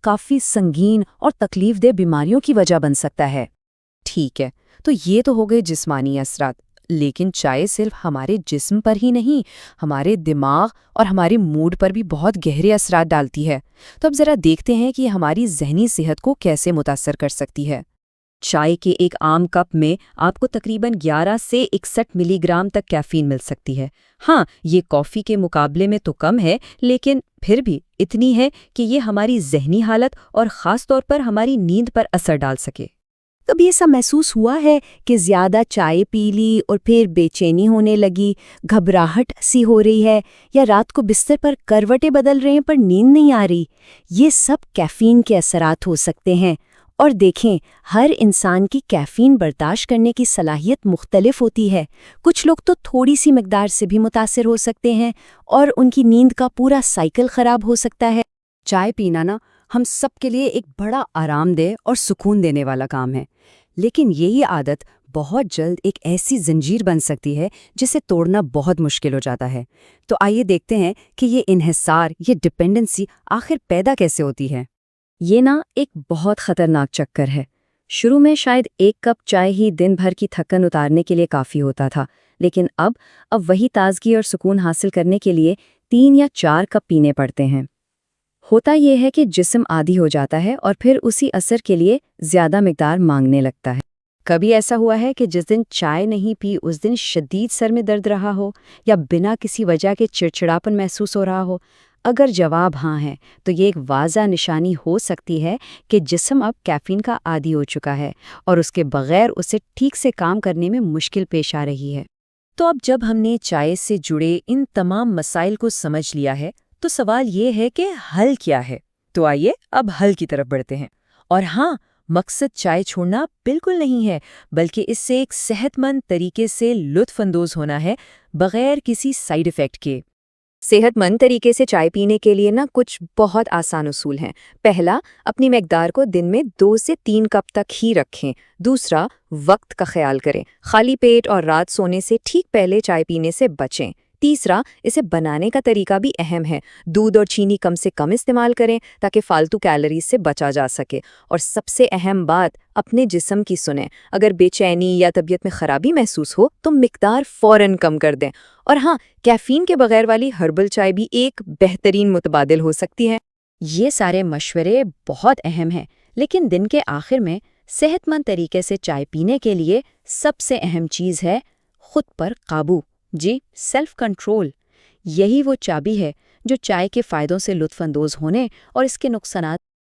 کافی سنگین اور تکلیف دہ بیماریوں کی وجہ بن سکتا ہے۔ ٹھیک ہے، تو یہ تو ہو گئے جسمانی اثرات، لیکن چائے صرف ہمارے جسم پر ہی نہیں، ہمارے دماغ اور ہمارے موڈ پر بھی بہت گہرے اثرات ڈالتی ہے۔ تو اب ذرا دیکھتے ہیں کہ یہ ہماری ذہنی صحت کو کیسے متاثر کر سکتی ہے۔ چائے کے ایک عام کپ میں آپ کو تقریباً 11 سے 61 ملی گرام تک کیفین مل سکتی ہے۔ ہاں، یہ کافی کے مقابلے میں تو کم ہے، لیکن پھر بھی اتنی ہے کہ یہ ہماری ذہنی حالت اور خاص طور پر ہماری نیند پر اثر ڈال سکے۔ کبھی ایسا محسوس ہوا ہے کہ زیادہ چائے پی لی اور پھر بے چینی ہونے لگی، گھبراہٹ سی ہو رہی ہے، یا رات کو بستر پر کروٹیں بدل رہے ہیں پر نیند نہیں آ رہی؟ یہ سب کیفین کے اثرات ہو سکتے ہیں۔ اور دیکھیں، ہر انسان کی کیفین برداشت کرنے کی صلاحیت مختلف ہوتی ہے۔ کچھ لوگ تو تھوڑی سی مقدار سے بھی متاثر ہو سکتے ہیں اور ان کی نیند کا پورا سائیکل خراب ہو سکتا ہے۔ چائے پینا ہم سب کے لیے ایک بڑا آرام دہ اور سکون دینے والا کام ہے، لیکن یہی عادت بہت جلد ایک ایسی زنجیر بن سکتی ہے جسے توڑنا بہت مشکل ہو جاتا ہے۔ تو آئیے دیکھتے ہیں کہ یہ انحصار، یہ ڈپینڈنسی آخر پیدا کیسے ہوتی ہے۔ یہ ایک بہت خطرناک چکر ہے۔ شروع میں شاید ایک کپ چائے ہی دن بھر کی تھکن اتارنے کے لیے کافی ہوتا تھا، لیکن اب وہی تازگی اور سکون حاصل کرنے کے لیے 3 یا 4 کپ پینے پڑتے ہیں۔ ہوتا یہ ہے کہ جسم عادی ہو جاتا ہے اور پھر اسی اثر کے لیے زیادہ مقدار مانگنے لگتا ہے۔ کبھی ایسا ہوا ہے کہ جس دن چائے نہیں پی اس دن شدید سر میں درد رہا ہو یا بنا کسی وجہ کے چڑچڑاپن محسوس ہو رہا ہو؟ اگر جواب ہاں ہے تو یہ ایک واضح نشانی ہو سکتی ہے کہ جسم اب کیفین کا عادی ہو چکا ہے اور اس کے بغیر اسے ٹھیک سے کام کرنے میں مشکل پیش آ رہی ہے۔ تو اب جب ہم نے چائے سے جڑے ان تمام مسائل کو سمجھ لیا ہے تو سوال یہ ہے کہ حل کیا ہے؟ تو آئیے اب حل کی طرف بڑھتے ہیں۔ اور ہاں، مقصد چائے چھوڑنا بالکل نہیں ہے، بلکہ اس سے ایک صحت مند طریقے سے لطف اندوز ہونا ہے، بغیر کسی سائیڈ ایفیکٹ کے۔ صحت مند طریقے سے چائے پینے کے لیے کچھ بہت آسان اصول ہیں۔ پہلا، اپنی مقدار کو دن میں 2 سے 3 کپ تک ہی رکھیں۔ دوسرا، وقت کا خیال کریں، خالی پیٹ اور رات سونے سے ٹھیک پہلے چائے پینے سے بچیں۔ تیسرا، اسے بنانے کا طریقہ بھی اہم ہے۔ دودھ اور چینی کم سے کم استعمال کریں تاکہ فالتو کیلوریز سے بچا جا سکے۔ اور سب سے اہم بات، اپنے جسم کی سنیں۔ اگر بے چینی یا طبیعت میں خرابی محسوس ہو تو مقدار فوراً کم کر دیں۔ اور ہاں، کیفین کے بغیر والی ہربل چائے بھی ایک بہترین متبادل ہو سکتی ہے۔ یہ سارے مشورے بہت اہم ہیں، لیکن دن کے آخر میں صحت مند طریقے سے چائے پینے کے لیے سب سے اہم چیز ہے خود پر قابو۔ جی، سیلف کنٹرول۔ یہی وہ چابی ہے جو چائے کے فائدوں سے لطف اندوز ہونے اور اس کے نقصانات